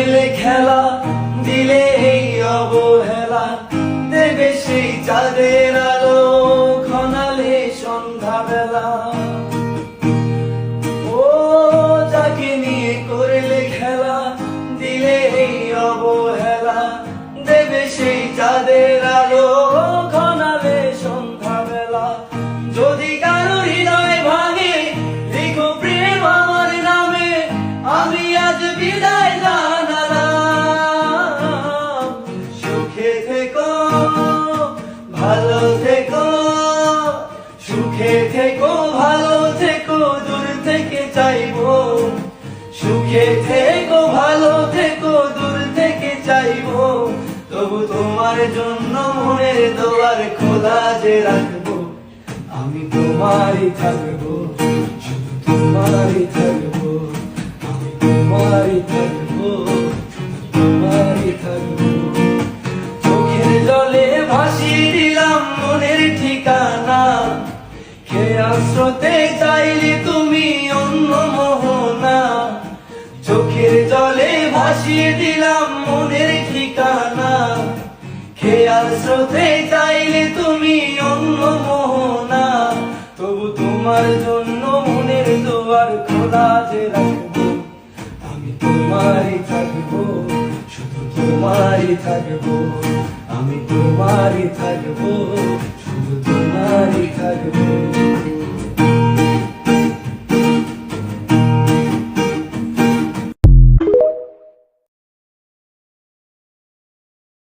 করলে খেলা, দিলে এই অবহেলা, দেবে সেই চাঁদের আলো ঘনালে সন্ধ্যাবেলা। ও যাকে নিয়ে করলে খেলা, দিলে এই অবহেলা, দেবে সেই চাঁদের আলো ঘনালে সন্ধ্যাবেলা। যদি কারো হৃদয় ভাঙে, লিখো প্রেম আমার নামে, আমি আজ বিদায় জানালাম। সুখে থেকো, ভালো থেকো, সুখে থেকো, ভালো থেকো, দূর থেকে চাইবো। সুখে থেকো, ভালো থেকো, দূর থেকে চাইবো। তবু তোমার জন্য মনের দুয়ার খোলা যে রাখবো। আমি তোমারই থাকবো, শুধু তোমারই থাকবো। আমি তোমারই থাকবো, শুধু তোমারই থাকবো। চোখের জলে ভাসিয়ে দিলাম মনের ঠিকানা, খেয়া স্রোতে চাইলে তুমি অন্য মোহনা। চোখের জলে ভাসিয়ে দিলাম মনের ঠিকানা, খেয়াল স্রোতে চাইলে তুমি অন্য মোহনা। তবু তোমার জন্য মনের দুয়ার খোলা যে রাখবো। আমি তোমারই থাকবো, শুধু তোমারই থাকবো। আমি তোমারই থাকবো।